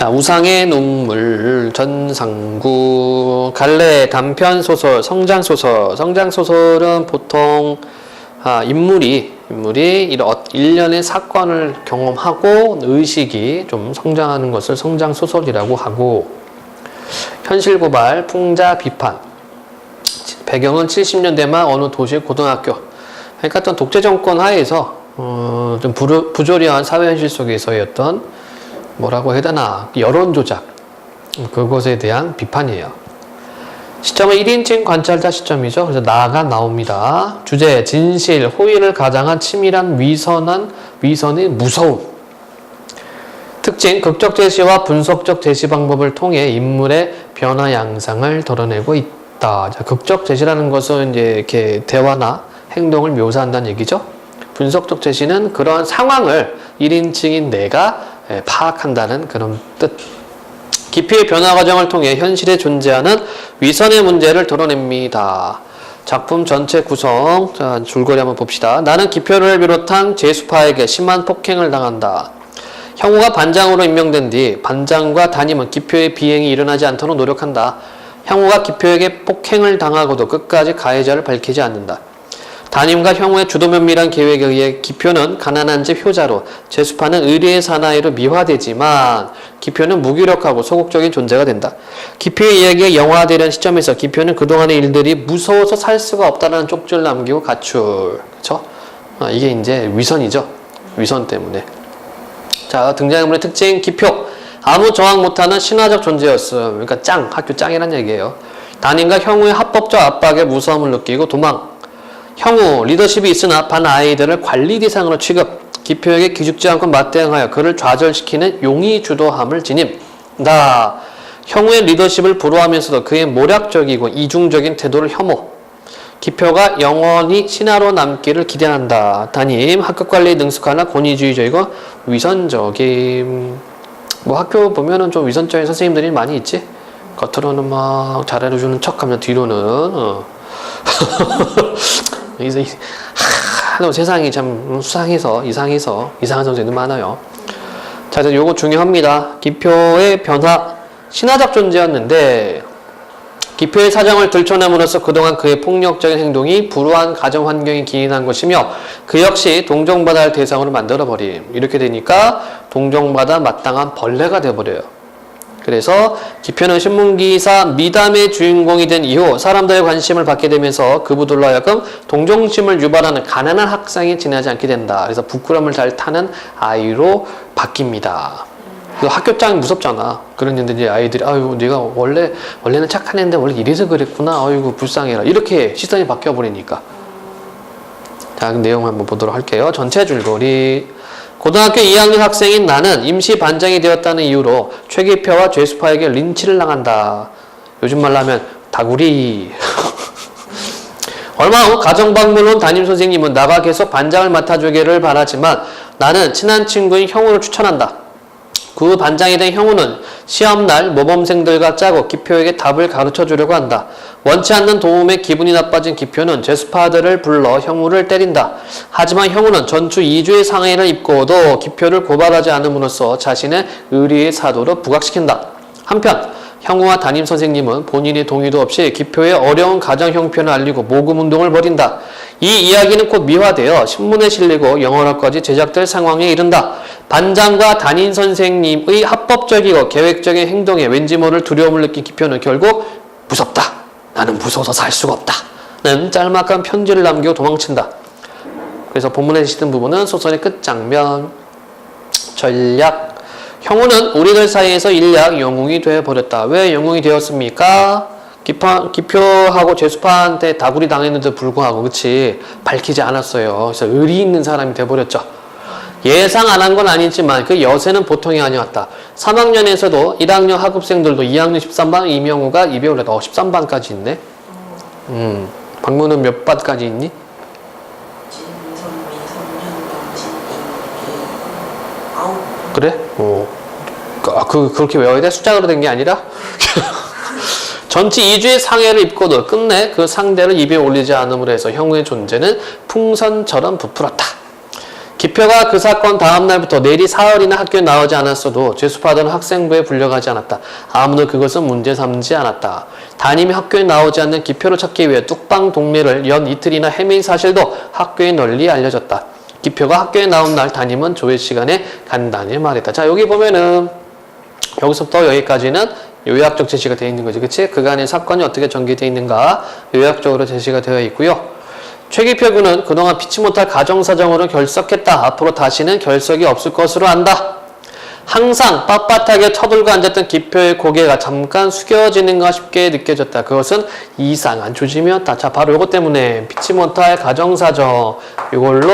자, 우상의 눈물, 전상구, 갈래, 단편소설, 성장소설. 성장소설은 보통 인물이 일련의 사건을 경험하고 의식이 좀 성장하는 것을 성장소설이라고 하고, 현실고발, 풍자, 비판. 배경은 70년대 말 어느 도시의 고등학교. 그러니까 어떤 독재정권 하에서 좀 부조리한 사회현실 속에서의 어떤 뭐라고 해야 되나, 여론조작, 그것에 대한 비판이에요. 시점은 1인칭 관찰자 시점이죠. 그래서 나가 나옵니다. 주제, 진실, 호의를 가장한 치밀한 위선의 무서움. 특징, 극적 제시와 분석적 제시 방법을 통해 인물의 변화 양상을 드러내고 있다. 자, 극적 제시라는 것은 이제 이렇게 대화나 행동을 묘사한다는 얘기죠. 분석적 제시는 그러한 상황을 1인칭인 내가 파악한다는 그런 뜻. 깊이의 변화 과정을 통해 현실에 존재하는 위선의 문제를 드러냅니다. 작품 전체 구성. 자, 줄거리 한번 봅시다. 나는 기표를 비롯한 제수파에게 심한 폭행을 당한다. 형우가 반장으로 임명된 뒤 반장과 담임은 기표의 비행이 일어나지 않도록 노력한다. 형우가 기표에게 폭행을 당하고도 끝까지 가해자를 밝히지 않는다. 담임과 형우의 주도 면밀한 계획에 의해 기표는 가난한 집 효자로, 제수파는 의리의 사나이로 미화되지만 기표는 무기력하고 소극적인 존재가 된다. 기표의 이야기가 영화되려는 시점에서 기표는 그동안의 일들이 무서워서 살 수가 없다는 쪽지를 남기고 가출. 그쵸? 이게 이제 위선이죠. 위선 때문에. 자, 등장인물의 특징, 기표. 아무 저항 못하는 신화적 존재였음. 그러니까 학교 짱이란 얘기예요. 담임과 형우의 합법적 압박에 무서움을 느끼고 도망. 형우, 리더십이 있으나 반 아이들을 관리 대상으로 취급. 기표에게 기죽지 않고 맞대응하여 그를 좌절시키는 용의 주도함을 지님. 나, 형우의 리더십을 불허하면서도 그의 모략적이고 이중적인 태도를 혐오. 기표가 영원히 신하로 남기를 기대한다. 담임, 학급 관리에 능숙하나 권위주의적이고 위선적임. 뭐 학교 보면은 좀 위선적인 선생님들이 많이 있지? 겉으로는 막 잘해주는 척하면 뒤로는 세상이 참 수상해서 이상한 선생님들 많아요. 자, 이제 요거 중요합니다. 기표의 변화, 신화적 존재였는데 기표의 사정을 들춰냄으로써 그동안 그의 폭력적인 행동이 불우한 가정 환경에 기인한 것이며 그 역시 동정받아야 할 대상으로 만들어버림. 이렇게 되니까 동정받아 마땅한 벌레가 되어버려요. 그래서 기표는 신문기사 미담의 주인공이 된 이후 사람들의 관심을 받게 되면서 그부들로 하여금 동정심을 유발하는 가난한 학생이 지나지 않게 된다. 그래서 부끄러움을 잘 타는 아이로 바뀝니다. 학교장이 무섭잖아. 그런데 이제 아이들이 아유 내가 원래는 착한 애인데 원래 이래서 그랬구나. 아이고 불쌍해라. 이렇게 시선이 바뀌어 버리니까. 자, 그 내용 한번 보도록 할게요. 전체 줄거리. 고등학교 2학년 학생인 나는 임시 반장이 되었다는 이유로 최기표와 죄수파에게 린치를 당한다. 요즘 말로 하면 다구리. 얼마 후 가정방문 온 담임선생님은 나가 계속 반장을 맡아주기를 바라지만 나는 친한 친구인 형우를 추천한다. 그 반장이 된 형우는 시험날 모범생들과 짜고 기표에게 답을 가르쳐주려고 한다. 원치 않는 도움에 기분이 나빠진 기표는 죄수파들을 불러 형우를 때린다. 하지만 형우는 전주 2주의 상해를 입고도 기표를 고발하지 않음으로써 자신의 의리의 사도를 부각시킨다. 한편 형우와 담임선생님은 본인의 동의도 없이 기표의 어려운 가정 형편을 알리고 모금운동을 벌인다. 이 이야기는 곧 미화되어 신문에 실리고 영화로까지 제작될 상황에 이른다. 반장과 담임선생님의 합법적이고 계획적인 행동에 왠지 모를 두려움을 느낀 기표는 결국 무섭다. 나는 무서워서 살 수가 없다. 는 짤막한 편지를 남기고 도망친다. 그래서 본문에 지시된 부분은 소설의 끝장면. 전략. 형우는 우리들 사이에서 일약 영웅이 되어버렸다. 왜 영웅이 되었습니까? 기표하고 죄수파한테 다구리 당했는데도 불구하고 그치 밝히지 않았어요. 그래서 의리 있는 사람이 되어버렸죠. 예상 안 한 건 아니지만 그 여세는 보통이 아니었다. 3학년에서도 1학년 학급생들도 2학년 13반 이명우가 입에 올렸다. 13반까지 있네. 박문은 몇 반까지 있니? 그래? 그렇게 외워야 돼? 숫자로 된 게 아니라? 전치 2주의 상해를 입고도 끝내 그 상대를 입에 올리지 않음으로 해서 형우의 존재는 풍선처럼 부풀었다. 기표가 그 사건 다음 날부터 내리 사흘이나 학교에 나오지 않았어도 재수파들은 학생부에 불려가지 않았다. 아무도 그것은 문제 삼지 않았다. 담임이 학교에 나오지 않는 기표를 찾기 위해 뚝방 동네를 연 이틀이나 헤맨 사실도 학교에 널리 알려졌다. 기표가 학교에 나온 날 담임은 조회 시간에 간단히 말했다. 자, 여기 보면은 여기서부터 여기까지는 요약적 제시가 되어 있는 거지. 그치? 그간의 사건이 어떻게 전개되어 있는가 요약적으로 제시가 되어 있고요. 최기표 군은 그동안 피치 못할 가정사정으로 결석했다. 앞으로 다시는 결석이 없을 것으로 안다. 항상 빳빳하게 쳐들고 앉았던 기표의 고개가 잠깐 숙여지는가 싶게 느껴졌다. 그것은 이상한 조짐이었다. 자, 바로 이것 때문에 피치 못할 가정사정 이걸로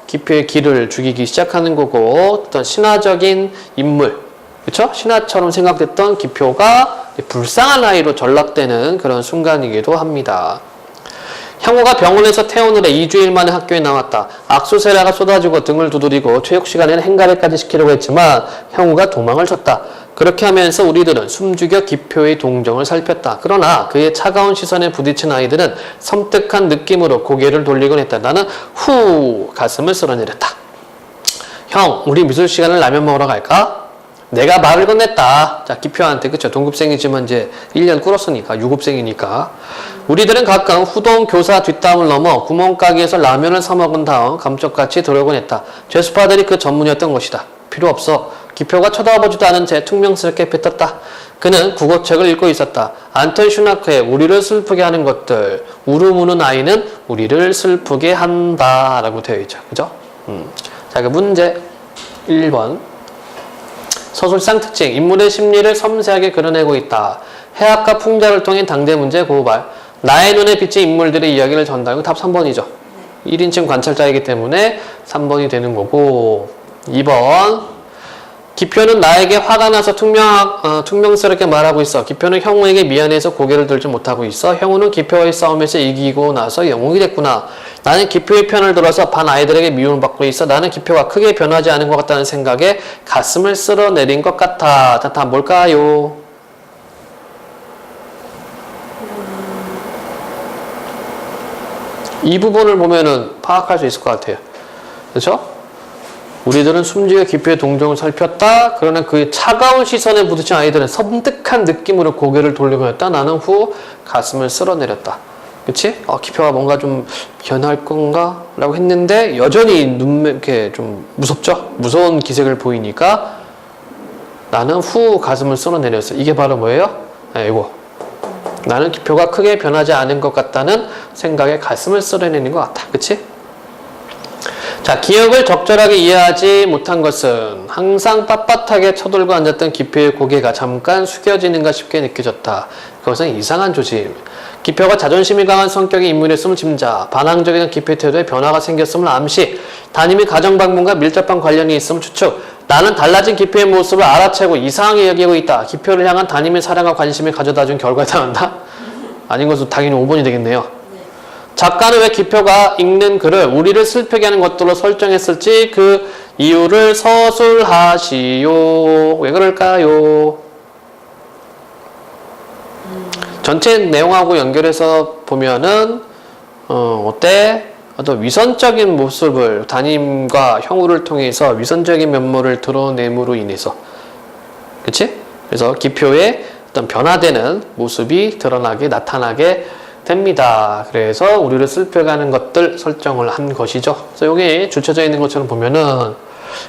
기표의 기를 죽이기 시작하는 거고 어떤 신화적인 인물 그쵸? 신화처럼 생각됐던 기표가 불쌍한 아이로 전락되는 그런 순간이기도 합니다. 형우가 병원에서 퇴원을 해 2주일 만에 학교에 나왔다. 악수세라가 쏟아지고 등을 두드리고 체육 시간에는 행가래까지 시키려고 했지만 형우가 도망을 쳤다. 그렇게 하면서 우리들은 숨죽여 기표의 동정을 살폈다. 그러나 그의 차가운 시선에 부딪힌 아이들은 섬뜩한 느낌으로 고개를 돌리곤 했다. 나는 후 가슴을 쓸어내렸다. 형, 우리 미술 시간을 라면 먹으러 갈까? 내가 말을 건넸다. 자, 기표한테, 그쵸. 동급생이지만 이제 1년 꿇었으니까, 유급생이니까. 우리들은 가끔 후동 교사 뒷담을 넘어 구멍가게에서 라면을 사먹은 다음 감쪽같이 들어오곤 했다. 죄수파들이 그 전문이었던 것이다. 필요 없어. 기표가 쳐다보지도 않은 채 퉁명스럽게 뱉었다. 그는 국어책을 읽고 있었다. 안톤 슈나크의 우리를 슬프게 하는 것들. 우르무는 아이는 우리를 슬프게 한다. 라고 되어 있죠. 그죠? 자, 그 문제 1번. 서술상 특징, 인물의 심리를 섬세하게 그려내고 있다. 해학과 풍자를 통해 당대 문제 고발. 나의 눈에 비친 인물들의 이야기를 전달하고 답 3번이죠. 1인칭 관찰자이기 때문에 3번이 되는 거고 2번 기표는 나에게 화가 나서 퉁명스럽게 말하고 있어. 기표는 형우에게 미안해서 고개를 들지 못하고 있어. 형우는 기표와의 싸움에서 이기고 나서 영웅이 됐구나. 나는 기표의 편을 들어서 반 아이들에게 미움을 받고 있어. 나는 기표가 크게 변하지 않은 것 같다는 생각에 가슴을 쓸어내린 것 같아. 자, 다 뭘까요? 이 부분을 보면은 파악할 수 있을 것 같아요. 그렇죠? 우리들은 숨죽여 기표의 동정을 살폈다. 그러나 그의 차가운 시선에 부딪힌 아이들은 섬뜩한 느낌으로 고개를 돌리고 했다. 나는 후 가슴을 쓸어내렸다. 그치? 기표가 뭔가 좀 변할 건가? 라고 했는데 여전히 이렇게 좀 무섭죠? 무서운 기색을 보이니까 나는 후 가슴을 쓸어내렸어. 이게 바로 뭐예요? 이거. 나는 기표가 크게 변하지 않은 것 같다는 생각에 가슴을 쓸어내는 것 같다. 그치? 자, 기억을 적절하게 이해하지 못한 것은 항상 빳빳하게 쳐들고 앉았던 기표의 고개가 잠깐 숙여지는가 싶게 느껴졌다. 그것은 이상한 조짐. 기표가 자존심이 강한 성격의 인물이었음을 짐작, 반항적인 기표의 태도에 변화가 생겼음을 암시, 담임이 가정방문과 밀접한 관련이 있음을 추측. 나는 달라진 기표의 모습을 알아채고 이상하게 여기고 있다. 기표를 향한 담임의 사랑과 관심을 가져다준 결과에 해당한다. 아닌 것은 당연히 5번이 되겠네요. 작가는 왜 기표가 읽는 글을 우리를 슬프게 하는 것들로 설정했을지 그 이유를 서술하시오. 왜 그럴까요? 전체 내용하고 연결해서 보면은 어때? 어떤 위선적인 모습을 담임과 형우를 통해서 위선적인 면모를 드러냄으로 인해서 그치? 그래서 기표의 어떤 변화되는 모습이 드러나게 나타나게 됩니다. 그래서 우리를 슬프게 하는 것들 설정을 한 것이죠. 그래서 여기 줄쳐져 있는 것처럼 보면은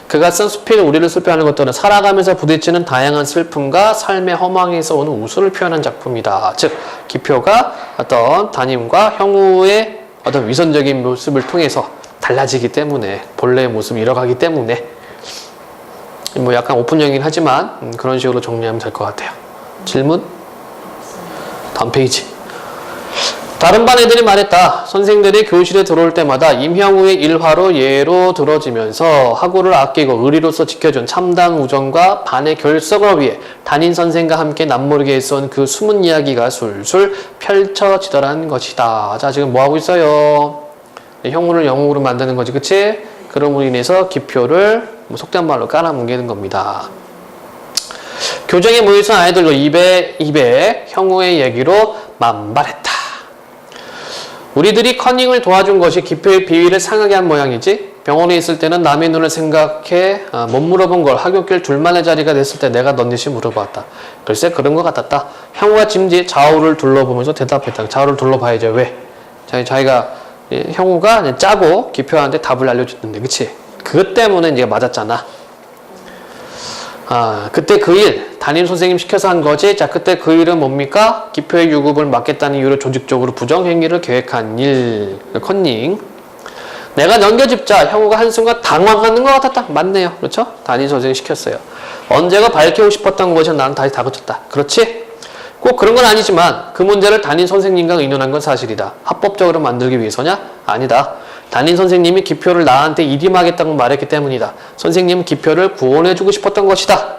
그가 쓴 수필 우리를 슬프게 하는 것들은 살아가면서 부딪히는 다양한 슬픔과 삶의 허망에서 오는 우수를 표현한 작품이다. 즉 기표가 어떤 담임과 형우의 어떤 위선적인 모습을 통해서 달라지기 때문에 본래의 모습을 잃어가기 때문에 뭐 약간 오픈형이긴 하지만 그런 식으로 정리하면 될 것 같아요. 질문? 다음 페이지. 다른 반 애들이 말했다. 선생들이 교실에 들어올 때마다 임형우의 일화로 예로 들어지면서 학우를 아끼고 의리로서 지켜준 참담 우정과 반의 결석을 위해 담임 선생과 함께 남모르게 했던 그 숨은 이야기가 술술 펼쳐지더란 것이다. 자, 지금 뭐 하고 있어요? 형우를 영웅으로 만드는 거지, 그치? 그럼으로 인해서 기표를 속된 말로 깔아뭉개는 겁니다. 교정에 모여있던 아이들도 입에 형우의 얘기로 만발했다. 우리들이 커닝을 도와준 것이 기표의 비위를 상하게 한 모양이지. 병원에 있을 때는 남의 눈을 생각해 못 물어본 걸 하굣길 둘만의 자리가 됐을 때 내가 넌지시 물어봤다. 글쎄 그런 것 같았다. 형우가 짐지 좌우를 둘러보면서 대답했다. 좌우를 둘러봐야죠. 왜? 자기가 형우가 짜고 기표한테 답을 알려줬는데 그치? 그것 때문에 이제 맞았잖아. 그때 그 일 담임 선생님 시켜서 한 거지. 자, 그때 그 일은 뭡니까? 기표의 유급을 막겠다는 이유로 조직적으로 부정행위를 계획한 일. 컨닝. 내가 넘겨짚자 형우가 한순간 당황하는 것 같았다. 맞네요. 그렇죠? 담임 선생님 시켰어요. 언제가 밝히고 싶었던 것이 나는 다시 다그쳤다. 그렇지? 꼭 그런 건 아니지만 그 문제를 담임 선생님과 의논한 건 사실이다. 합법적으로 만들기 위해서냐? 아니다. 담임 선생님이 기표를 나한테 이임하겠다고 말했기 때문이다. 선생님은 기표를 구원해주고 싶었던 것이다.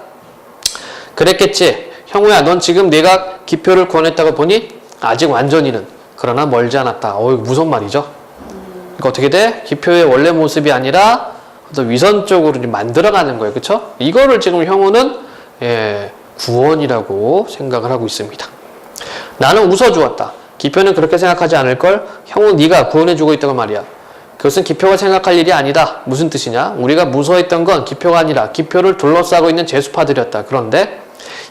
그랬겠지. 형우야, 넌 지금 내가 기표를 구원했다고 보니? 아직 완전히는. 그러나 멀지 않았다. 무슨 말이죠? 그러니까 어떻게 돼? 기표의 원래 모습이 아니라 어떤 위선적으로 만들어가는 거예요. 그쵸? 이거를 지금 형우는 구원이라고 생각을 하고 있습니다. 나는 웃어주었다. 기표는 그렇게 생각하지 않을걸? 형우 네가 구원해주고 있다고 말이야. 그것은 기표가 생각할 일이 아니다. 무슨 뜻이냐? 우리가 무서워했던 건 기표가 아니라 기표를 둘러싸고 있는 제수파들이었다. 그런데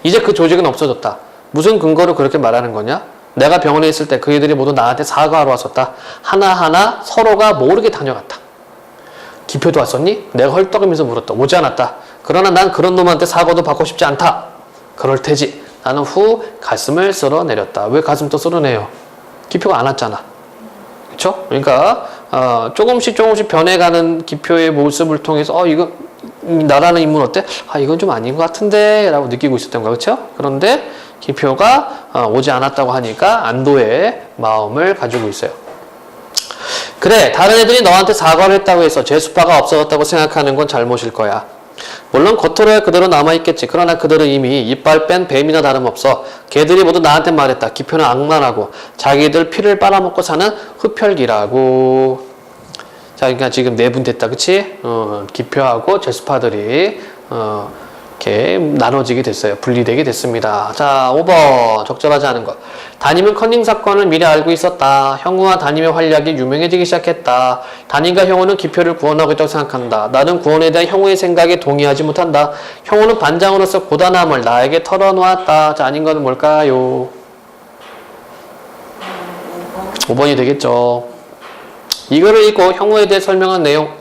이제 그 조직은 없어졌다. 무슨 근거로 그렇게 말하는 거냐? 내가 병원에 있을 때 그이들이 모두 나한테 사과하러 왔었다. 하나하나 서로가 모르게 다녀갔다. 기표도 왔었니? 내가 헐떡이면서 물었다. 오지 않았다. 그러나 난 그런 놈한테 사과도 받고 싶지 않다. 그럴 테지. 나는 후 가슴을 쓸어내렸다. 왜 가슴도 쓸어내요? 기표가 안 왔잖아. 그쵸? 그러니까 조금씩 변해가는 기표의 모습을 통해서 이거 나라는 인물 어때? 이건 좀 아닌 것 같은데 라고 느끼고 있었던 거야. 그쵸? 그런데 기표가 오지 않았다고 하니까 안도의 마음을 가지고 있어요. 그래, 다른 애들이 너한테 사과를 했다고 해서 제수파가 없어졌다고 생각하는 건 잘못일 거야. 물론 겉으로야 그대로 남아있겠지. 그러나 그들은 이미 이빨 뺀 뱀이나 다름없어. 걔들이 모두 나한테 말했다. 기표는 악마라고. 자기들 피를 빨아먹고 사는 흡혈귀라고. 자, 그러니까 지금 4분 됐다. 그치? 기표하고 제수파들이 이렇게 나눠지게 됐어요. 분리되게 됐습니다. 자, 5번. 적절하지 않은 것. 담임은 컨닝 사건을 미리 알고 있었다. 형우와 담임의 활약이 유명해지기 시작했다. 담임과 형우는 기표를 구원하고 있다고 생각한다. 나는 구원에 대한 형우의 생각에 동의하지 못한다. 형우는 반장으로서 고단함을 나에게 털어놓았다. 자, 아닌 건 뭘까요? 5번이 되겠죠. 이거를 읽고 형우에 대해 설명한 내용.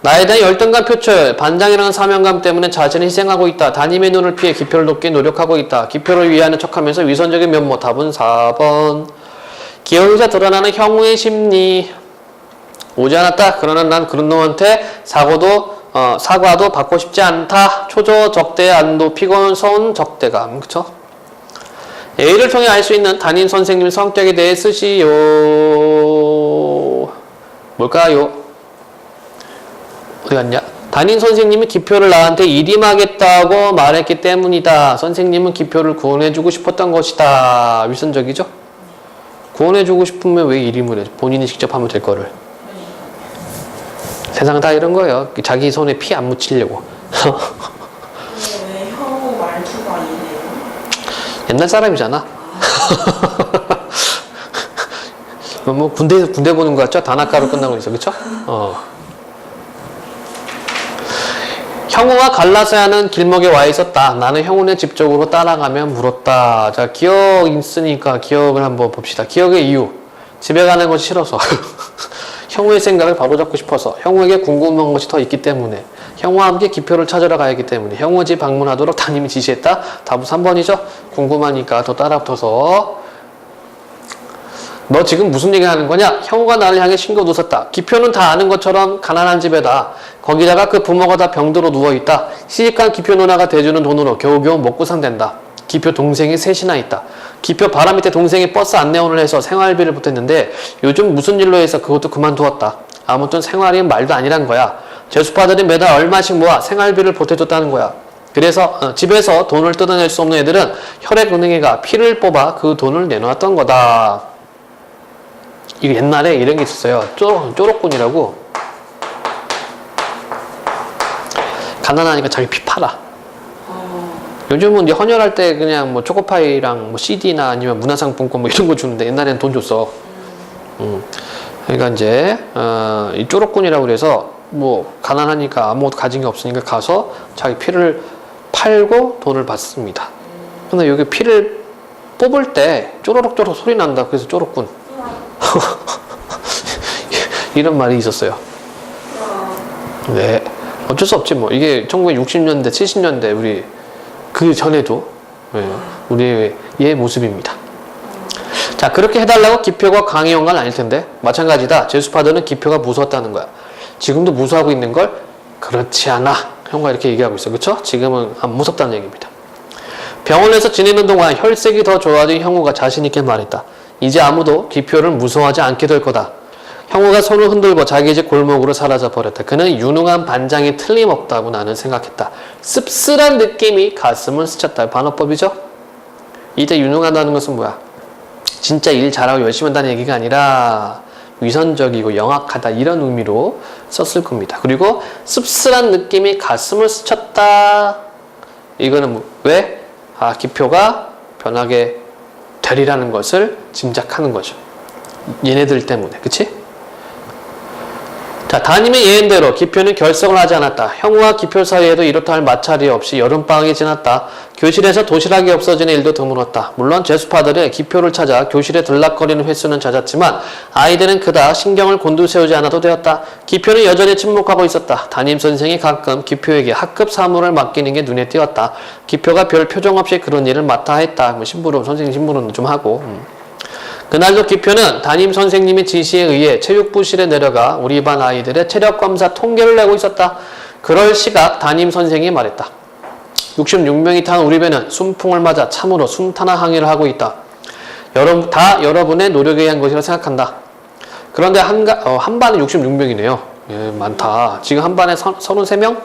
나에 대한 열등감 표출, 반장이라는 사명감 때문에 자신을 희생하고 있다. 담임의 눈을 피해 기표를 돕기 노력하고 있다. 기표를 위하는 척하면서 위선적인 면모. 답은 4번. 기억에서 드러나는 형우의 심리. 오지 않았다. 그러나 난 그런 놈한테 사과도 받고 싶지 않다. 초조, 적대, 안도, 피곤, 서운, 적대감. 그쵸? A를 통해 알 수 있는 담임 선생님 성격에 대해 쓰시오. 뭘까요? 어디 갔냐? 담임 선생님이 기표를 나한테 일임하겠다고 말했기 때문이다. 선생님은 기표를 구원해주고 싶었던 것이다. 위선적이죠? 구원해주고 싶으면 왜 일임을 해? 본인이 직접 하면 될 거를. 세상은 다 이런 거예요. 자기 손에 피 안 묻히려고. 왜 형우 말투가 이래요? 옛날 사람이잖아. 뭐 군대 보는 거 같죠? 단아까로 끝나고 있어. 그쵸? 형우와 갈라서야는 길목에 와 있었다. 나는 형우네 집 쪽으로 따라가며 물었다. 자, 기억 있으니까 기억을 한번 봅시다. 기억의 이유. 집에 가는 것이 싫어서. 형우의 생각을 바로잡고 싶어서. 형우에게 궁금한 것이 더 있기 때문에. 형우와 함께 기표를 찾으러 가야하기 때문에. 형우 집 방문하도록 담임이 지시했다. 답은 3번이죠. 궁금하니까 더 따라붙어서. 너 지금 무슨 얘기 하는 거냐? 형우가 나를 향해 신경 웃었다. 기표는 다 아는 것처럼 가난한 집에다. 거기다가 그 부모가 다 병들어 누워있다. 시집간 기표 누나가 대주는 돈으로 겨우겨우 먹고 산댄다. 기표 동생이 셋이나 있다. 기표 바람 밑에 동생이 버스 안내원을 해서 생활비를 보탰는데 요즘 무슨 일로 해서 그것도 그만두었다. 아무튼 생활이 말도 아니란 거야. 제수파들이 매달 얼마씩 모아 생활비를 보태줬다는 거야. 그래서 집에서 돈을 뜯어낼 수 없는 애들은 혈액은행에 가 피를 뽑아 그 돈을 내놓았던 거다. 이거 옛날에 이런 게 있었어요. 쪼록꾼이라고. 가난하니까 자기 피 팔아. 요즘은 이제 헌혈할 때 그냥 뭐 초코파이랑 뭐 CD나 아니면 문화상품권 뭐 이런 거 주는데 옛날에는 돈 줬어. 그러니까 이제 이 쪼록꾼이라고 그래서 뭐 가난하니까 아무것도 가진 게 없으니까 가서 자기 피를 팔고 돈을 받습니다. 근데 여기 피를 뽑을 때 쪼로록쪼록 소리 난다. 그래서 쪼록군. 이런 말이 있었어요. 네. 어쩔 수 없지 뭐. 이게 1960년대, 70년대 우리 그 전에도 우리의 모습입니다. 자, 그렇게 해달라고 기표가 강요한 건 아닐 텐데 마찬가지다. 제수파들은 기표가 무서웠다는 거야. 지금도 무서워하고 있는 걸 그렇지 않아. 형과 이렇게 얘기하고 있어. 그쵸? 지금은 안 무섭다는 얘기입니다. 병원에서 지내는 동안 혈색이 더 좋아진 형우가 자신 있게 말했다. 이제 아무도 기표를 무서워하지 않게 될 거다. 형우가 손을 흔들고 자기 집 골목으로 사라져 버렸다. 그는 유능한 반장이 틀림없다고 나는 생각했다. 씁쓸한 느낌이 가슴을 스쳤다. 반어법이죠? 이때 유능하다는 것은 뭐야? 진짜 일 잘하고 열심히 한다는 얘기가 아니라 위선적이고 영악하다 이런 의미로 썼을 겁니다. 그리고 씁쓸한 느낌이 가슴을 스쳤다. 이거는 왜? 기표가 변하게 되리라는 것을 짐작하는 거죠. 얘네들 때문에. 그치? 자, 담임의 예언대로 기표는 결석을 하지 않았다. 형우와 기표 사이에도 이렇다 할 마찰이 없이 여름방학이 지났다. 교실에서 도시락이 없어지는 일도 드물었다. 물론 제수파들의 기표를 찾아 교실에 들락거리는 횟수는 잦았지만 아이들은 그다 신경을 곤두세우지 않아도 되었다. 기표는 여전히 침묵하고 있었다. 담임선생이 가끔 기표에게 학급 사무를 맡기는 게 눈에 띄었다. 기표가 별 표정 없이 그런 일을 맡아 했다. 심부름, 선생님 심부름도 좀 하고. 그날도 기표는 담임 선생님의 지시에 의해 체육부실에 내려가 우리 반 아이들의 체력검사 통계를 내고 있었다. 그럴 시각 담임 선생이 말했다. 66명이 탄 우리 배는 순풍을 맞아 참으로 순탄한 항해를 하고 있다. 다 여러분의 노력에 의한 것이라 생각한다. 그런데 한 반에 66명이네요. 예, 많다. 지금 한 반에 33명?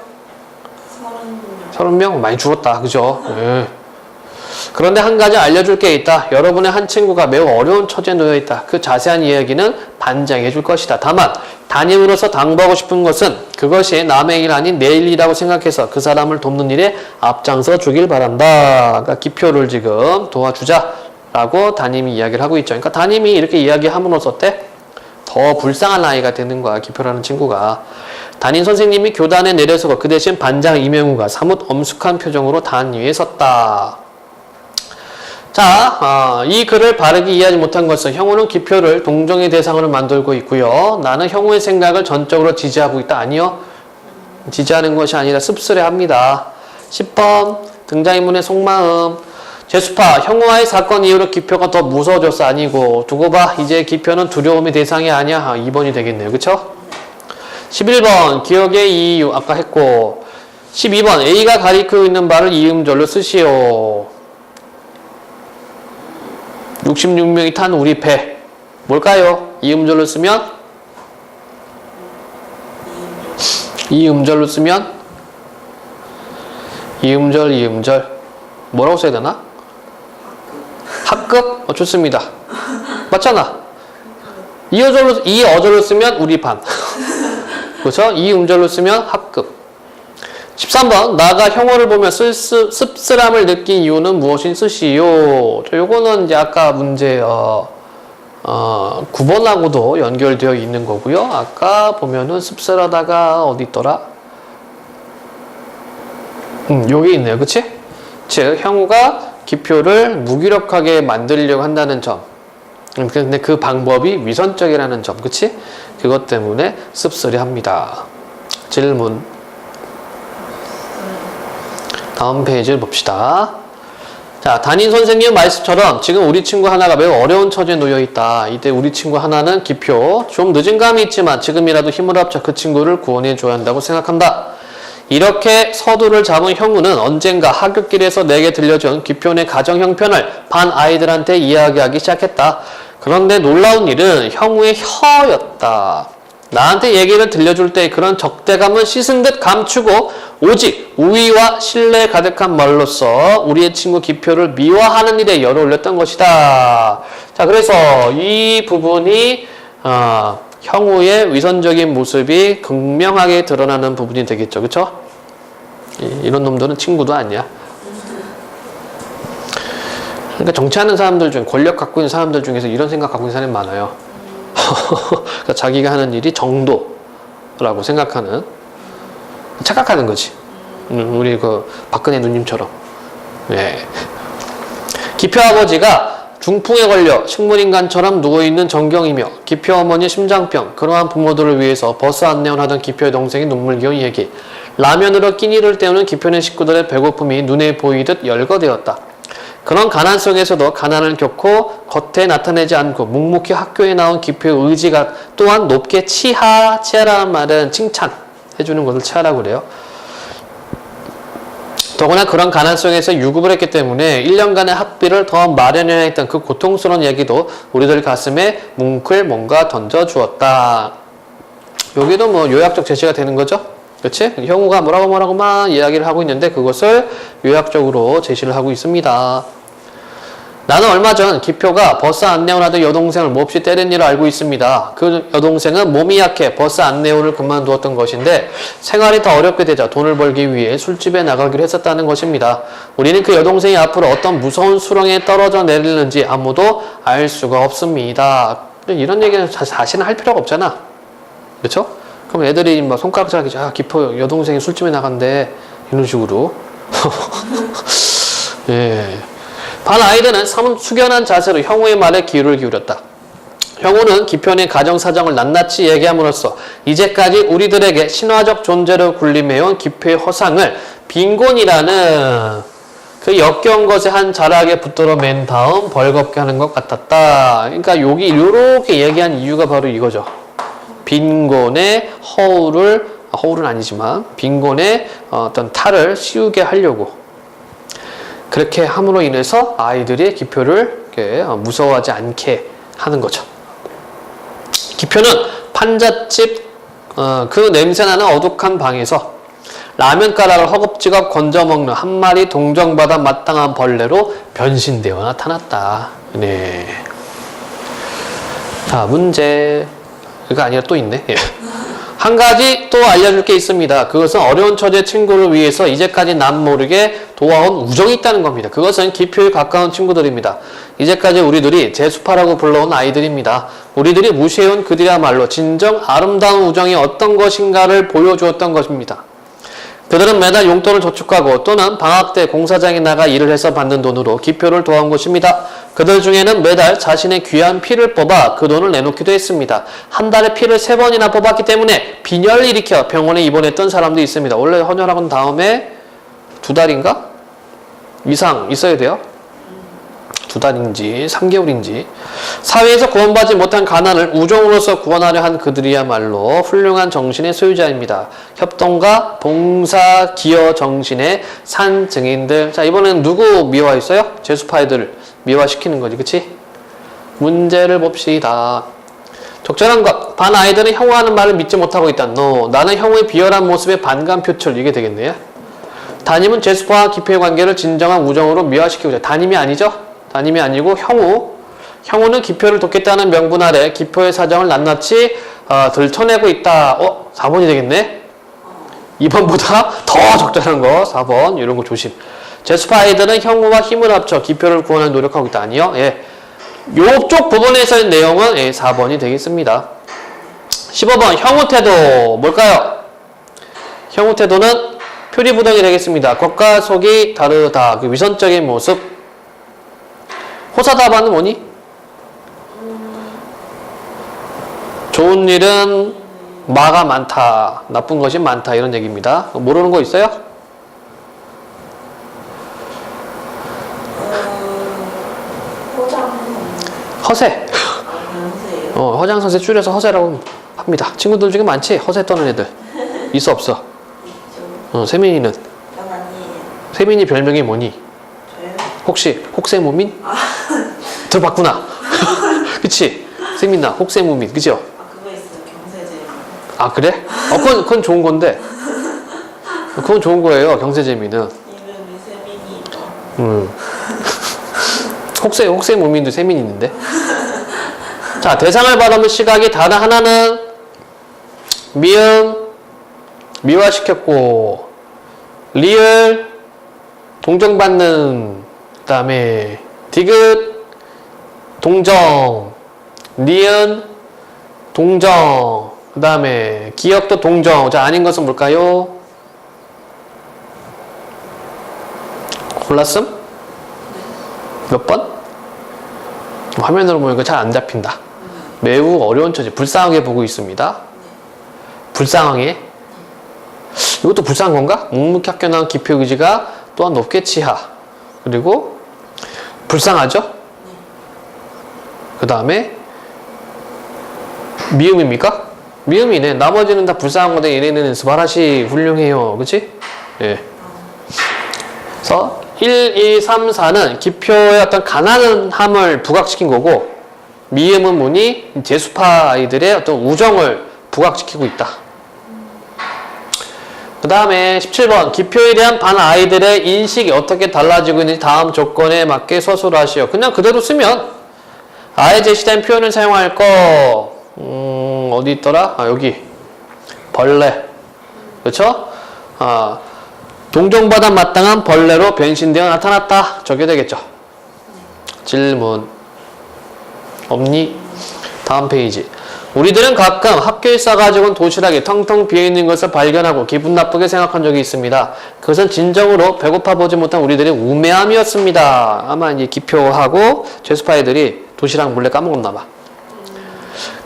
30명? 많이 줄었다. 그죠? 예. 그런데 한 가지 알려줄 게 있다. 여러분의 한 친구가 매우 어려운 처지에 놓여 있다. 그 자세한 이야기는 반장이 해줄 것이다. 다만 담임으로서 당부하고 싶은 것은 그것이 남의 일 아닌 내 일이라고 생각해서 그 사람을 돕는 일에 앞장서 주길 바란다. 그러니까 기표를 지금 도와주자라고 담임이 이야기를 하고 있죠. 그러니까 담임이 이렇게 이야기함으로써 어때? 더 불쌍한 아이가 되는 거야. 기표라는 친구가. 담임 선생님이 교단에 내려서고 그 대신 반장 이명우가 사뭇 엄숙한 표정으로 단 위에 섰다. 자, 이 글을 바르게 이해하지 못한 것은 형우는 기표를 동정의 대상으로 만들고 있고요. 나는 형우의 생각을 전적으로 지지하고 있다. 아니요. 지지하는 것이 아니라 씁쓸해합니다. 10번 등장인물의 속마음. 제수파, 형우와의 사건 이후로 기표가 더 무서워졌어. 아니고 두고 봐. 이제 기표는 두려움의 대상이 아니야. 2번이 되겠네요. 그쵸? 11번 기억의 이유 아까 했고 12번 A가 가리키고 있는 바를 이음절로 쓰시오. 66명이 탄 우리 배 뭘까요? 이음절로 쓰면 이음절 뭐라고 써야 되나? 학급? 좋습니다. 맞잖아. 이 어절로 쓰면 우리 반 그렇죠? 이음절로 쓰면 학급. 13번 나가 형어를 보며 씁쓸함을 느낀 이유는 무엇인 쓰시오. 요거는 이제 아까 문제 9번하고도 연결되어 있는 거고요. 아까 보면은 씁쓸하다가 어디 있더라? 여기 있네요. 그치? 즉 형우가 기표를 무기력하게 만들려고 한다는 점. 근데 그 방법이 위선적이라는 점. 그치? 그것 때문에 씁쓸해합니다. 질문. 다음 페이지를 봅시다. 자, 담임 선생님 말씀처럼 지금 우리 친구 하나가 매우 어려운 처지에 놓여 있다. 이때 우리 친구 하나는 기표. 좀 늦은 감이 있지만 지금이라도 힘을 합쳐 그 친구를 구원해 줘야 한다고 생각한다. 이렇게 서두를 잡은 형우는 언젠가 하굣길에서 내게 들려준 기표의 가정 형편을 반 아이들한테 이야기하기 시작했다. 그런데 놀라운 일은 형우의 혀였다. 나한테 얘기를 들려줄 때 그런 적대감은 씻은 듯 감추고 오직 우위와 신뢰 가득한 말로써 우리의 친구 기표를 미화하는 일에 열을 올렸던 것이다. 자, 그래서 이 부분이 형우의 위선적인 모습이 극명하게 드러나는 부분이 되겠죠. 그쵸? 이런 놈들은 친구도 아니야. 그러니까 정치하는 사람들 중에 권력 갖고 있는 사람들 중에서 이런 생각 갖고 있는 사람이 많아요. 그러니까 자기가 하는 일이 정도, 라고 생각하는, 착각하는 거지. 우리 그 박근혜 누님처럼. 예. 기표 아버지가 중풍에 걸려 식물인간처럼 누워있는 정경이며 기표 어머니 심장병, 그러한 부모들을 위해서 버스 안내원 하던 기표의 동생이 눈물겨운 얘기. 라면으로 끼니를 때우는 기표네 식구들의 배고픔이 눈에 보이듯 열거되었다. 그런 가난 속에서도 가난을 겪고 겉에 나타내지 않고 묵묵히 학교에 나온 기표의 의지가 또한 높게 치하라는 말은 칭찬해주는 것을 치하라고 그래요. 더구나 그런 가난 속에서 유급을 했기 때문에 1년간의 학비를 더 마련해야 했던 그 고통스러운 얘기도 우리들 가슴에 뭉클 뭔가 던져주었다. 여기도 뭐 요약적 제시가 되는 거죠? 그렇지? 형우가 뭐라고 막 이야기를 하고 있는데 그것을 요약적으로 제시를 하고 있습니다. 나는 얼마 전 기표가 버스 안내원 하던 여동생을 몹시 때린 일을 알고 있습니다. 그 여동생은 몸이 약해 버스 안내원을 그만두었던 것인데 생활이 더 어렵게 되자 돈을 벌기 위해 술집에 나가기로 했었다는 것입니다. 우리는 그 여동생이 앞으로 어떤 무서운 수렁에 떨어져 내리는지 아무도 알 수가 없습니다. 이런 얘기는 사실은 할 필요가 없잖아. 그렇죠? 그럼 애들이 막 손가락질하기, 기표 여동생이 술집에 나간대, 이런 식으로. 예. 반 아이들은 숙연한 자세로 형우의 말에 귀를 기울였다. 형우는 기표의 가정 사정을 낱낱이 얘기함으로써 이제까지 우리들에게 신화적 존재로 군림해온 기표의 허상을 빈곤이라는 그 역겨운 것에 한 자락에 붙들어 맨 다음 벌겁게 하는 것 같았다. 그러니까 여기 이렇게 얘기한 이유가 바로 이거죠. 빈곤의 허울은 아니지만 빈곤의 어떤 탈을 씌우게 하려고. 그렇게 함으로 인해서 아이들이 기표를 무서워하지 않게 하는 거죠. 기표는 판잣집 그 냄새나는 어둑한 방에서 라면 가락을 허겁지겁 건져 먹는 한 마리 동정받아 마땅한 벌레로 변신되어 나타났다. 네. 자, 문제. 이거 아니라 또 있네. 예. 한 가지 또 알려줄 게 있습니다. 그것은 어려운 처지의 친구를 위해서 이제까지 남 모르게 도와온 우정이 있다는 겁니다. 그것은 기표에 가까운 친구들입니다. 이제까지 우리들이 제수파라고 불러온 아이들입니다. 우리들이 무시해온 그들이야말로 진정 아름다운 우정이 어떤 것인가를 보여주었던 것입니다. 그들은 매달 용돈을 저축하고 또는 방학 때 공사장에 나가 일을 해서 받는 돈으로 기표를 도와온 것입니다. 그들 중에는 매달 자신의 귀한 피를 뽑아 그 돈을 내놓기도 했습니다. 한 달에 피를 3번이나 뽑았기 때문에 빈혈을 일으켜 병원에 입원했던 사람도 있습니다. 원래 헌혈하고 난 다음에 2달인가? 이상 있어야 돼요. 2달인지 3개월인지. 사회에서 구원받지 못한 가난을 우정으로서 구원하려 한 그들이야말로 훌륭한 정신의 소유자입니다. 협동과 봉사 기여 정신의 산 증인들. 자, 이번에는 누구 미화했어요? 제수파이들을 미화시키는 거지, 그치? 문제를 봅시다. 적절한 것. 반 아이들은 형우하는 말을 믿지 못하고 있다. No. 나는 형우의 비열한 모습에 반감 표출. 이게 되겠네요. 담임은 제수파와 기표의 관계를 진정한 우정으로 미화시키고 있다. 담임이 아니죠? 담임이 아니고 형우는 기표를 돕겠다는 명분 아래 기표의 사정을 낱낱이 들춰내고 있다. 4번이 되겠네. 2번보다 더 적절한 거 4번. 이런 거 조심. 제수파 아이들은 형우와 힘을 합쳐 기표를 구원하는 노력하고 있다. 아니요. 예. 요쪽 부분에서의 내용은 4번이 되겠습니다. 15번 형우 태도 뭘까요? 형우 태도는 표리부동이 되겠습니다. 겉과 속이 다르다. 그 위선적인 모습. 호사다반은 뭐니? 좋은 일은 마가 많다. 나쁜 것이 많다. 이런 얘기입니다. 모르는 거 있어요? 허세. 허장선세 줄여서 허세라고 합니다. 친구들 중에 많지? 허세 떠는 애들. 있어 없어? 세민이는? 세민이 별명이 뭐니? 혹시 혹세무민? 들어봤구나. 그치? 세민아 혹세무민 그죠? 그거 있어요. 경세재. 아 그래? 그건 좋은 건데. 그건 좋은 거예요. 경세재미는. 이름이 세민이. 혹세무민도 세민이 있는데. 자, 대상을 바라보는 시각이 다른 하나는 미음 미화시켰고 리을 동정받는 그 다음에 디귿 동정 니은 동정 그 다음에 기억도 동정. 자, 아닌 것은 뭘까요? 골랐음? 몇 번? 화면으로 보니까 잘 안 잡힌다. 매우 어려운 처지. 불쌍하게 보고 있습니다. 불쌍하게. 이것도 불쌍한 건가? 묵묵히 학교 나온 기표 의지가 또한 높게 치하. 그리고 불쌍하죠? 그 다음에 미음입니까? 미음이네. 나머지는 다 불쌍한 건데 얘네는 스바라시 훌륭해요. 그치? 예. 그래서 1, 2, 3, 4는 기표의 어떤 가난함을 부각시킨 거고, 미음은 뭐니? 재수파 아이들의 어떤 우정을 부각시키고 있다. 그 다음에 17번 기표에 대한 반 아이들의 인식이 어떻게 달라지고 있는지 다음 조건에 맞게 서술하시오. 그냥 그대로 쓰면 아예 제시된 표현을 사용할 거 어디 있더라? 아, 여기 벌레. 그렇죠? 아, 동정받아 마땅한 벌레로 변신되어 나타났다. 저게 되겠죠. 질문 없니? 다음 페이지. 우리들은 가끔 학교에 싸가지고 온 도시락이 텅텅 비어있는 것을 발견하고 기분 나쁘게 생각한 적이 있습니다. 그것은 진정으로 배고파 보지 못한 우리들의 우매함이었습니다. 아마 이제 기표하고 죄수파 애들이 도시락 몰래 까먹었나 봐.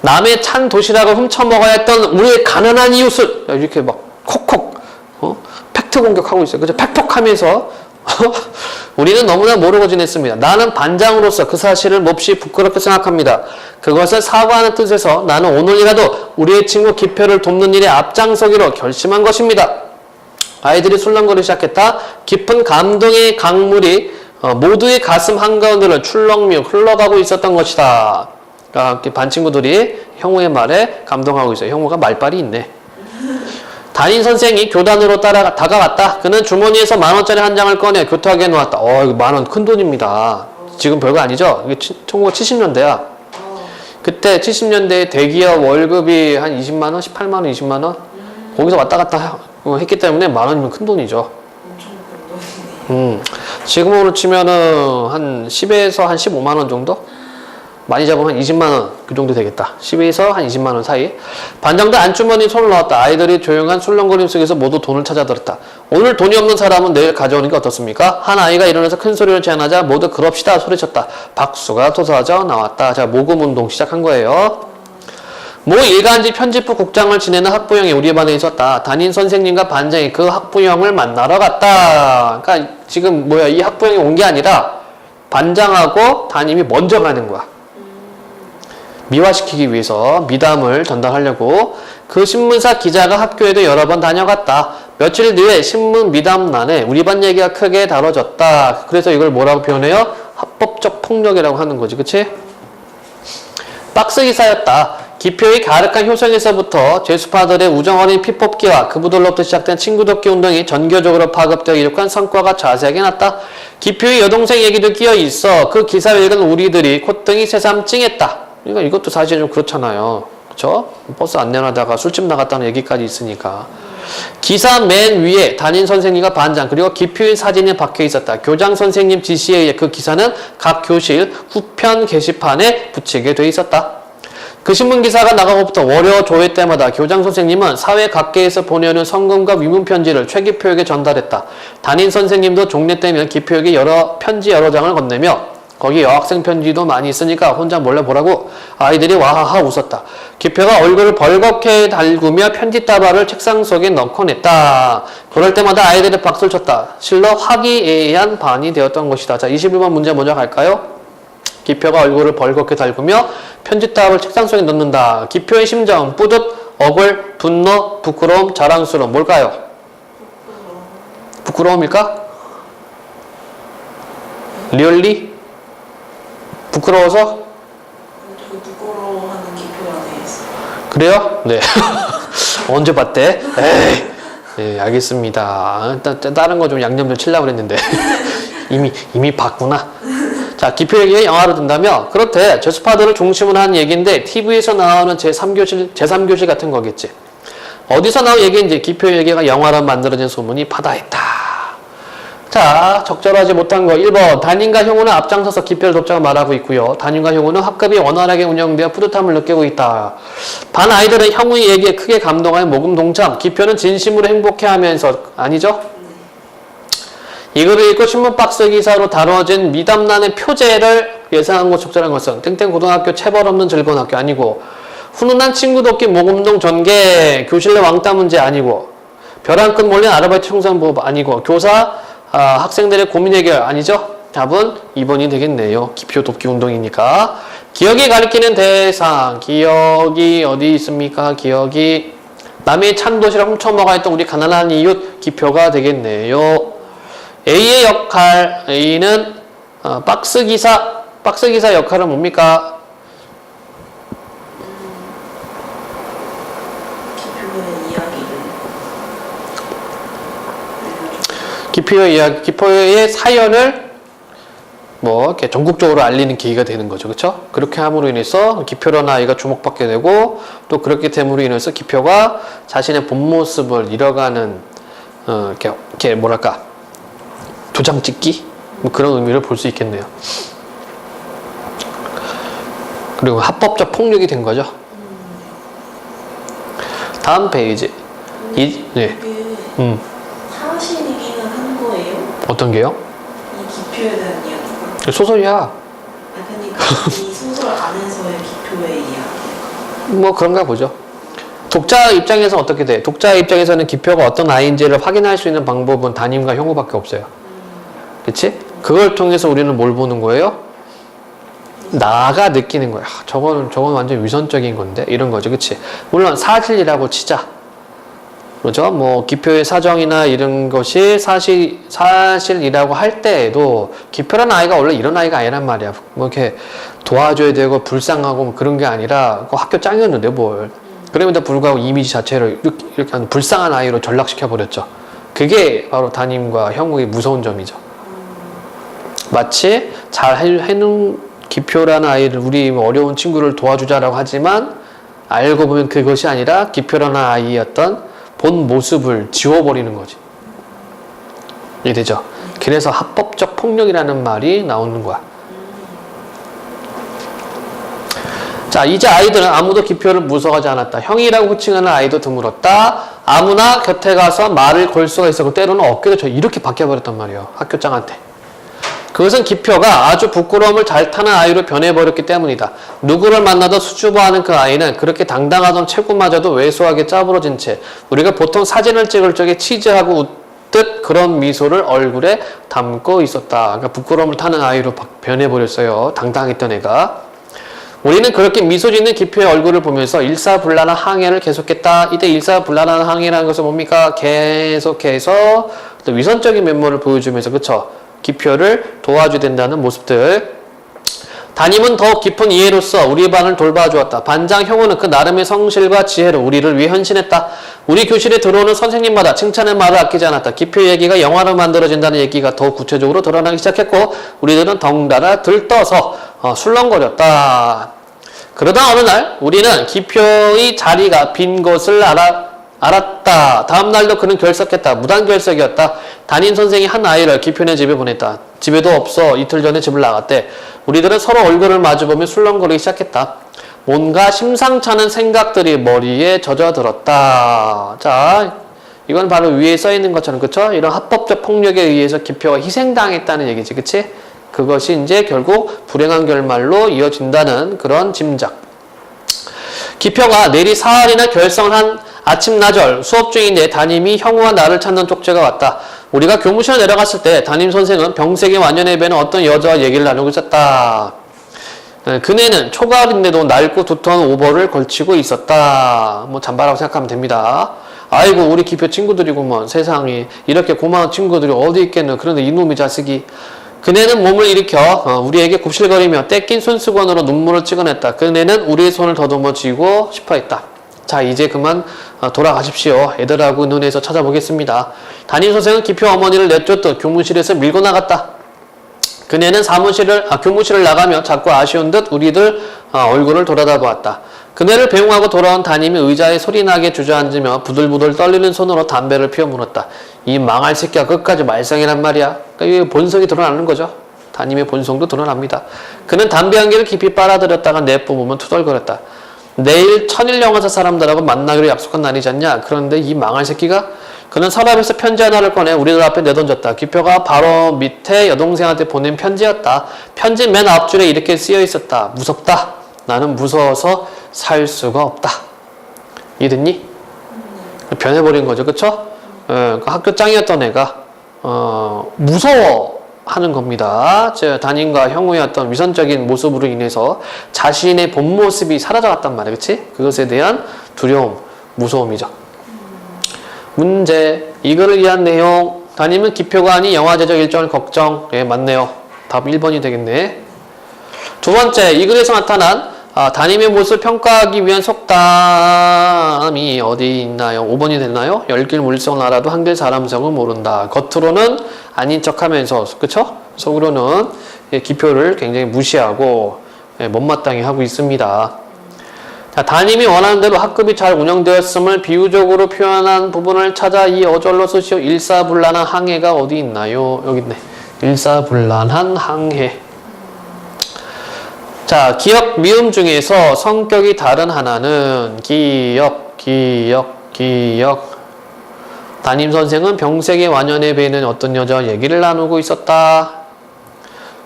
남의 찬 도시락을 훔쳐먹어야 했던 우리의 가난한 이웃을 이렇게 막 콕콕 팩트 공격하고 있어요. 그죠? 팩폭하면서 우리는 너무나 모르고 지냈습니다. 나는 반장으로서 그 사실을 몹시 부끄럽게 생각합니다. 그것을 사과하는 뜻에서 나는 오늘이라도 우리의 친구 기표를 돕는 일에 앞장서기로 결심한 것입니다. 아이들이 술렁거리기 시작했다. 깊은 감동의 강물이 모두의 가슴 한가운데를 출렁며 흘러가고 있었던 것이다. 반 친구들이 형우의 말에 감동하고 있어요. 형우가 말빨이 있네. 담임 선생이 교단으로 다가갔다. 그는 주머니에서 10,000원짜리 한 장을 꺼내 교탁에 놓았다. 이거 10,000원 큰 돈입니다. 지금 별거 아니죠? 이게 1970년대야. 그때 70년대 대기업 월급이 한 20만원, 18만원, 20만원? 거기서 왔다 갔다 했기 때문에 10,000원이면 큰 돈이죠. 엄청 큰 돈이네요. 지금으로 치면은 한 10에서 한 15만원 정도? 많이 잡으면 한 20만원 그 정도 되겠다. 10에서 한 20만원 사이. 반장도 안주머니에 손을 넣었다. 아이들이 조용한 술렁거림 속에서 모두 돈을 찾아들었다. 오늘 돈이 없는 사람은 내일 가져오는 게 어떻습니까? 한 아이가 일어나서 큰 소리를 제안하자 모두 그럽시다 소리쳤다. 박수가 솟아져 나왔다. 자, 모금운동 시작한 거예요. 모 일간지 편집부 국장을 지내는 학부형이 우리 반에 있었다. 담임 선생님과 반장이 그 학부형을 만나러 갔다. 그러니까 지금 이 학부형이 온 게 아니라 반장하고 담임이 먼저 가는 거야. 미화시키기 위해서 미담을 전달하려고. 그 신문사 기자가 학교에도 여러 번 다녀갔다. 며칠 뒤에 신문 미담란에 우리 반 얘기가 크게 다뤄졌다. 그래서 이걸 뭐라고 표현해요? 합법적 폭력이라고 하는 거지. 그치? 박스 기사였다. 기표의 가득한 효성에서부터 죄수파들의 우정어린 피뽑기와 그부들로부터 시작된 친구돕기 운동이 전교적으로 파급되어 이룩한 성과가 자세하게 났다. 기표의 여동생 얘기도 끼어 있어. 그 기사를 읽은 우리들이 콧등이 새삼 찡했다. 그러니까 이것도 사실 좀 그렇잖아요. 그쵸? 버스 안내하다가 술집 나갔다는 얘기까지 있으니까. 기사 맨 위에 담임 선생님과 반장 그리고 기표의 사진이 박혀 있었다. 교장 선생님 지시에 의해 그 기사는 각 교실 후편 게시판에 붙이게 돼 있었다. 그 신문 기사가 나가고부터 월요 조회 때마다 교장 선생님은 사회 각계에서 보내오는 성금과 위문 편지를 최 기표에게 전달했다. 담임 선생님도 종례 때면 기표에게 편지 여러 장을 건네며 거기 여학생 편지도 많이 있으니까 혼자 몰래 보라고 아이들이 와하하 웃었다. 기표가 얼굴을 벌겋게 달구며 편지 따발을 책상 속에 넣고 냈다. 그럴 때마다 아이들이 박수를 쳤다. 실로 화기애애한 반이 되었던 것이다. 자, 21번 문제 먼저 갈까요? 기표가 얼굴을 벌겋게 달구며 편지 따발을 책상 속에 넣는다. 기표의 심정, 뿌듯, 억울, 분노, 부끄러움, 자랑스러움. 뭘까요? 부끄러움일까? 리얼리? 부끄러워서? 되게 부끄러워하는 기표 안에 있어요. 그래요? 네. 언제 봤대? 에이. 네, 알겠습니다. 다른 거 좀 양념 좀 치려고 그랬는데. 이미 봤구나. 자, 기표 얘기가 영화로 든다며? 그렇대. 죄수파들을 중심으로 하는 얘기인데, TV에서 나오는 제3교실 같은 거겠지. 어디서 나온 얘기인지 기표 얘기가 영화로 만들어진 소문이 파다했다. 자, 적절하지 못한 거 1번 담임과 형우는 앞장서서 기표를 돕자고 말하고 있고요. 담임과 형우는 학급이 원활하게 운영되어 뿌듯함을 느끼고 있다. 반 아이들은 형우의 얘기에 크게 감동하여 모금 동참. 기표는 진심으로 행복해하면서 아니죠? 이글을 읽고 신문 박스 기사로 다뤄진 미담란의 표제를 예상한 것 적절한 것은 땡땡 고등학교 체벌 없는 즐거운 학교 아니고 훈훈한 친구 돕기 모금동 전개 교실 내 왕따 문제 아니고 별 한 끈 몰린 아르바이트 청산법 아니고 교사 학생들의 고민 해결 아니죠? 답은 2번이 되겠네요. 기표 돕기 운동이니까. 기억이 가리키는 대상. 기억이 어디 있습니까? 기억이 남의 찬 도시락 훔쳐먹어 했던 우리 가난한 이웃 기표가 되겠네요. A의 역할. A는 박스기사. 박스기사 역할은 뭡니까? 기표의 이야기, 기표의 사연을 뭐 이렇게 전국적으로 알리는 계기가 되는 거죠, 그렇죠? 그렇게 함으로 인해서 기표라는 아이가 주목받게 되고 또 그렇게 됨으로 인해서 기표가 자신의 본 모습을 잃어가는 이렇게 뭐랄까 도장 찍기 뭐 그런 의미를 볼 수 있겠네요. 그리고 합법적 폭력이 된 거죠. 다음 페이지. 네. 사실이기는 한 거예요? 어떤 게요? 이 기표에 대한 이야기가? 소설이야. 그러니까 이 소설 안에서의 기표의 이야기. 뭐 그런가 보죠. 독자 입장에서 어떻게 돼? 독자 입장에서는 기표가 어떤 아이인지를 확인할 수 있는 방법은 담임과 형우밖에 없어요. 그치? 그걸 통해서 우리는 뭘 보는 거예요? 나가 느끼는 거야. 저건 완전 위선적인 건데? 이런 거죠. 그치? 물론 사실이라고 치자. 그렇죠? 뭐 기표의 사정이나 이런 것이 사실이라고 할 때에도 기표라는 아이가 원래 이런 아이가 아니란 말이야. 뭐 이렇게 도와줘야 되고 불쌍하고 뭐 그런 게 아니라 그 학교 짱이었는데 뭘. 그럼에도 불구하고 이미지 자체를 이렇게 하는 불쌍한 아이로 전락시켜 버렸죠. 그게 바로 담임과 형욱의 무서운 점이죠. 마치 잘 해놓은 기표라는 아이를 우리 어려운 친구를 도와주자라고 하지만 알고 보면 그것이 아니라 기표라는 아이였던 본 모습을 지워버리는 거지. 이해되죠? 그래서 합법적 폭력이라는 말이 나오는 거야. 자, 이제 아이들은 아무도 기표를 무서워하지 않았다. 형이라고 호칭하는 아이도 드물었다. 아무나 곁에 가서 말을 걸 수가 있었고 때로는 어깨도 저 이렇게 바뀌어버렸단 말이에요. 학교장한테. 그것은 기표가 아주 부끄러움을 잘 타는 아이로 변해버렸기 때문이다. 누구를 만나도 수줍어하는 그 아이는 그렇게 당당하던 체구마저도 왜소하게 짜부러진 채 우리가 보통 사진을 찍을 적에 치즈하고 웃듯 그런 미소를 얼굴에 담고 있었다. 그러니까 부끄러움을 타는 아이로 변해버렸어요. 당당했던 애가. 우리는 그렇게 미소 짓는 기표의 얼굴을 보면서 일사불란한 항해를 계속했다. 이때 일사불란한 항해라는 것은 뭡니까? 계속해서 또 위선적인 면모를 보여주면서 그쵸? 기표를 도와줘야 된다는 모습들. 담임은 더욱 깊은 이해로서 우리 반을 돌봐주었다. 반장 형우는 그 나름의 성실과 지혜로 우리를 위해 헌신했다. 우리 교실에 들어오는 선생님마다 칭찬의 말을 아끼지 않았다. 기표 얘기가 영화로 만들어진다는 얘기가 더욱 구체적으로 드러나기 시작했고 우리들은 덩달아 들떠서 술렁거렸다. 그러다 어느 날 우리는 기표의 자리가 빈 것을 알았다. 다음 날도 그는 결석했다. 무단결석이었다. 담임 선생이 한 아이를 기표네 집에 보냈다. 집에도 없어 이틀 전에 집을 나갔대. 우리들은 서로 얼굴을 마주보며 술렁거리기 시작했다. 뭔가 심상찮은 생각들이 머리에 젖어들었다. 자, 이건 바로 위에 써있는 것처럼 그쵸? 이런 합법적 폭력에 의해서 기표가 희생당했다는 얘기지. 그치? 그것이 이제 결국 불행한 결말로 이어진다는 그런 짐작. 기표가 내리 사흘이나 결성을 한 아침나절 수업 중인데 담임이 형우와 나를 찾는 쪽지가 왔다. 우리가 교무실에 내려갔을 때 담임 선생은 병색의 완연해 배는 어떤 여자와 얘기를 나누고 있었다. 그네는 초가을인데도 낡고 두터운 오버를 걸치고 있었다. 뭐 잠바라고 생각하면 됩니다. 아이고 우리 기표 친구들이구먼. 세상에 이렇게 고마운 친구들이 어디 있겠노. 그런데 이놈의 자식이. 그네는 몸을 일으켜 우리에게 굽실거리며 떼낀 손수건으로 눈물을 찍어냈다. 그네는 우리의 손을 더듬어 쥐고 싶어 했다. 자, 이제 그만 돌아가십시오. 애들하고 눈에서 찾아보겠습니다. 담임 선생은 기표 어머니를 내쫓듯 교무실에서 밀고 나갔다. 그네는 교무실을 나가며 자꾸 아쉬운 듯 우리들 얼굴을 돌아다보았다. 그네를 배웅하고 돌아온 담임이 의자에 소리나게 주저앉으며 부들부들 떨리는 손으로 담배를 피워 물었다. 이 망할 새끼가 끝까지 말썽이란 말이야. 그러니까 이 본성이 드러나는 거죠. 담임의 본성도 드러납니다. 그는 담배 한 개를 깊이 빨아들였다가 내뿜으면 투덜거렸다. 내일 천일 영화사 사람들하고 만나기로 약속한 날이지 않냐. 그런데 이 망할 새끼가 그는 서랍에서 편지 하나를 꺼내 우리들 앞에 내던졌다. 기표가 바로 밑에 여동생한테 보낸 편지였다. 편지 맨 앞줄에 이렇게 쓰여 있었다. 무섭다. 나는 무서워서 살 수가 없다. 이해됐니? 변해버린 거죠. 그쵸? 그 학교 짱이었던 애가 무서워하는 겁니다. 담임과 형우의 어떤 위선적인 모습으로 인해서 자신의 본 모습이 사라져갔단 말이야. 그치? 그것에 대한 두려움, 무서움이죠. 문제, 이거를 위한 내용. 담임은 기표가 아닌 영화제적 일정을 걱정. 예, 맞네요. 답 1번이 되겠네. 두 번째, 이 글에서 나타난 담임의 모습을 평가하기 위한 속담이 어디 있나요? 5번이 됐나요? 열길 물성을 알아도 한길 사람성을 모른다. 겉으로는 아닌 척하면서, 그쵸? 속으로는 기표를 굉장히 무시하고 못마땅히 하고 있습니다. 자, 담임이 원하는 대로 학급이 잘 운영되었음을 비유적으로 표현한 부분을 찾아 이 어절로 쓰시오. 일사불란한 항해가 어디 있나요? 여기 있네. 일사불란한 항해. 자, 기역, 미음 중에서 성격이 다른 하나는 기역. 담임선생은 병색의 완연해 보이는 어떤 여자와 얘기를 나누고 있었다.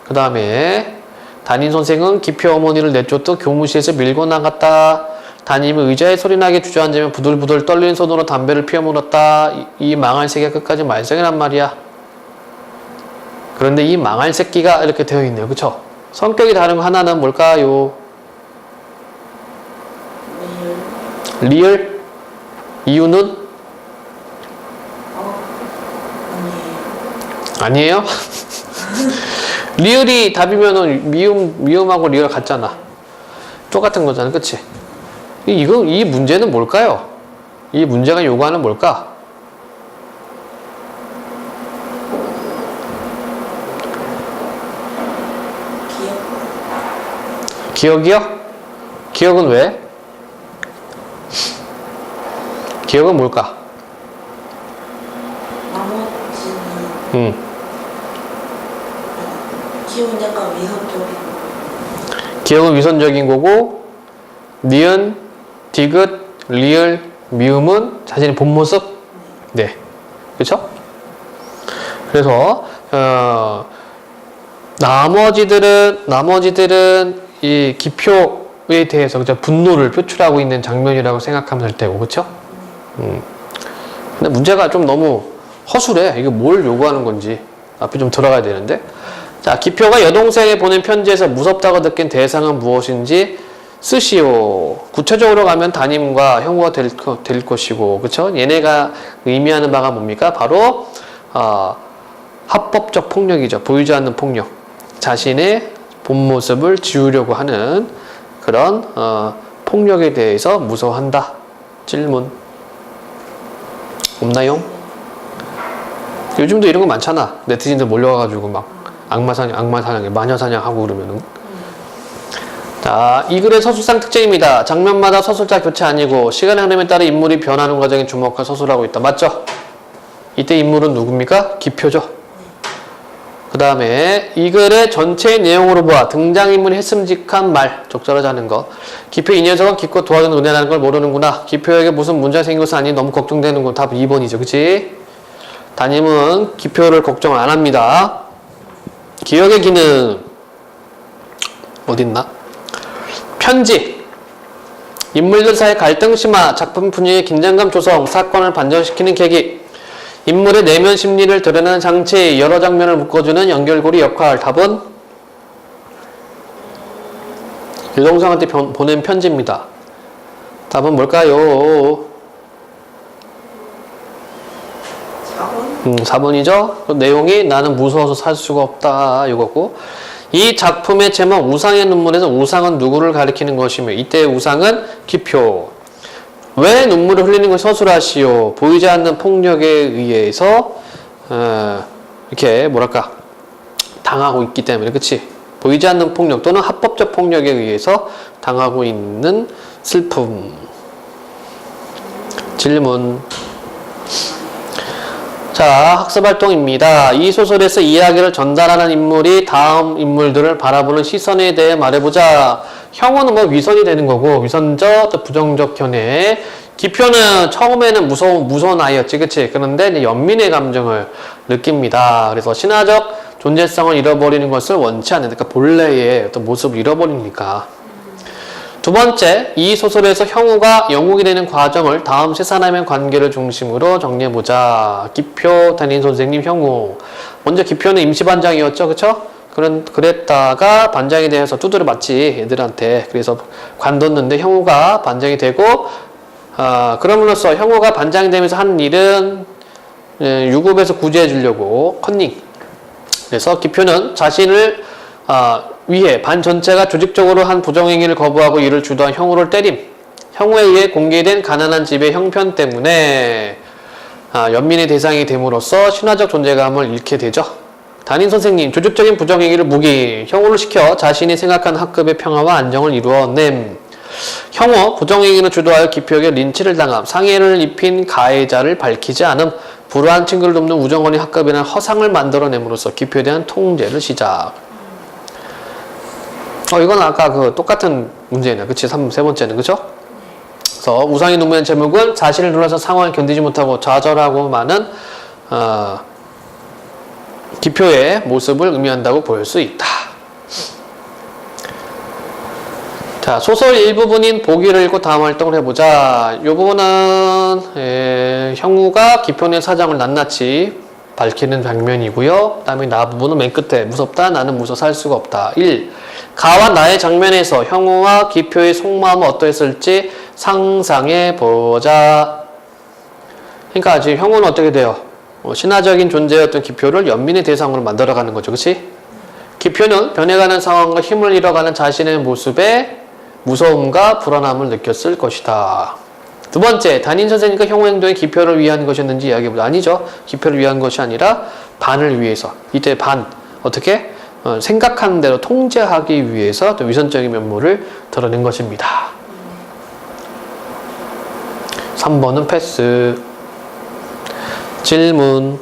그 다음에 담임선생은 기표 어머니를 내쫓듯 교무실에서 밀고 나갔다. 담임은 의자에 소리나게 주저앉으며 부들부들 떨리는 손으로 담배를 피워 물었다. 이 망할 새끼가 끝까지 말썽이란 말이야. 그런데 이 망할 새끼가 이렇게 되어 있네요. 그쵸? 성격이 다른 거 하나는 뭘까요? 리을? 이유는? 아니에요? 리을이 답이면은 미음하고 리을 같잖아. 똑같은 거잖아. 그치? 이 문제는 뭘까요? 이 문제가 요구하는 뭘까? 기억이요? 기억은 왜? 기억은 뭘까? 나머지는 기억은 약간 위선적이고 기억은 위선적인 거고 니은, 디귿, 리을, 미음은 자신의 본 모습? 네. 그쵸? 그래서 나머지들은 이 기표에 대해서 그죠? 분노를 표출하고 있는 장면이라고 생각하면 될 테고, 그쵸? 근데 문제가 좀 너무 허술해. 이게 뭘 요구하는 건지 앞에 좀 들어가야 되는데. 자, 기표가 여동생에 보낸 편지에서 무섭다고 느낀 대상은 무엇인지 쓰시오. 구체적으로 가면 담임과 형우가 될 것이고, 그쵸? 얘네가 의미하는 바가 뭡니까? 바로 합법적 폭력이죠. 보이지 않는 폭력. 자신의 본 모습을 지우려고 하는 그런 폭력에 대해서 무서워한다. 질문 없나요? 요즘도 이런 거 많잖아. 네티즌들 몰려와가지고 막 악마사냥, 마녀사냥하고 그러면은. 자, 이 글의 서술상 특징입니다. 장면마다 서술자 교체 아니고 시간의 흐름에 따라 인물이 변하는 과정에 주목한 서술하고 있다. 맞죠? 이때 인물은 누굽니까? 기표죠. 그 다음에 이 글의 전체의 내용으로 보아 등장인물이 했음직한 말, 적절하지 않은 거. 기표 이 녀석은 깊고 도와주는 은혜라는 걸 모르는구나. 기표에게 무슨 문제가 생긴 것은 아니 너무 걱정되는군. 답 2번이죠. 그치? 담임은 기표를 걱정 안 합니다. 기억의 기능 어딨나? 편지. 인물들 사이 갈등 심화, 작품 분위기의 긴장감 조성, 사건을 반전시키는 계기. 인물의 내면 심리를 드러내는 장치, 여러 장면을 묶어주는 연결고리 역할. 답은 여동생한테 보낸 편지입니다. 답은 뭘까요? 4번? 4번이죠. 내용이 나는 무서워서 살 수가 없다 이거고, 이 작품의 제목 우상의 눈물에서 우상은 누구를 가리키는 것이며 이때의 우상은 기표. 왜 눈물을 흘리는 것을 서술하시오? 보이지 않는 폭력에 의해서 이렇게 뭐랄까 당하고 있기 때문에. 그치? 보이지 않는 폭력 또는 합법적 폭력에 의해서 당하고 있는 슬픔. 질문. 자, 학습활동입니다. 이 소설에서 이야기를 전달하는 인물이 다음 인물들을 바라보는 시선에 대해 말해보자. 형어는 뭐 위선이 되는 거고, 위선적, 또 부정적 견해. 기표는 처음에는 무서운 아이였지, 그치? 그런데 이제 연민의 감정을 느낍니다. 그래서 신화적 존재성을 잃어버리는 것을 원치 않는, 그러니까 본래의 어떤 모습을 잃어버리니까. 두 번째, 이 소설에서 형우가 영웅이 되는 과정을 다음 세 사람의 관계를 중심으로 정리해보자. 기표, 담임 선생님, 형우. 먼저 기표는 임시반장이었죠, 그쵸? 그랬다가 반장이 돼서 두드려 맞지, 애들한테. 그래서 관뒀는데 형우가 반장이 되고, 그럼으로써 형우가 반장이 되면서 한 일은 유급에서 구제해 주려고 컨닝. 그래서 기표는 자신을 위해 반 전체가 조직적으로 한 부정행위를 거부하고 이를 주도한 형우를 때림. 형우에 의해 공개된 가난한 집의 형편 때문에 연민의 대상이 됨으로써 신화적 존재감을 잃게 되죠. 담임 선생님, 조직적인 부정행위를 무기, 형우를 시켜 자신이 생각한 학급의 평화와 안정을 이루어냄. 형우, 부정행위를 주도하여 기표에게 린치를 당함. 상해를 입힌 가해자를 밝히지 않음. 불우한 친구를 돕는 우정원이 학급이라는 허상을 만들어냄으로써 기표에 대한 통제를 시작. 이건 아까 그 똑같은 문제네. 그치? 세 번째는. 그쵸? 그래서 우상이 눈물의 제목은 자신을 둘러싼 상황을 견디지 못하고 좌절하고 많은, 기표의 모습을 의미한다고 볼 수 있다. 자, 소설 일부분인 보기를 읽고 다음 활동을 해보자. 이 부분은, 형우가 기표의 사정을 낱낱이 밝히는 장면이고요. 그 다음에 나 부분은 맨 끝에 무섭다. 나는 무서워 살 수가 없다. 1. 가와 나의 장면에서 형우와 기표의 속마음은 어떠했을지 상상해보자. 그러니까 지금 형우는 어떻게 돼요? 신화적인 존재였던 기표를 연민의 대상으로 만들어가는 거죠. 그치? 기표는 변해가는 상황과 힘을 잃어가는 자신의 모습에 무서움과 불안함을 느꼈을 것이다. 두 번째, 담임 선생님과 형우 행동이 기표를 위한 것이었는지 이야기해보자. 아니죠. 기표를 위한 것이 아니라 반을 위해서. 이때 반, 어떻게? 생각하는 대로 통제하기 위해서 또 위선적인 면모를 드러낸 것입니다. 3번은 패스. 질문.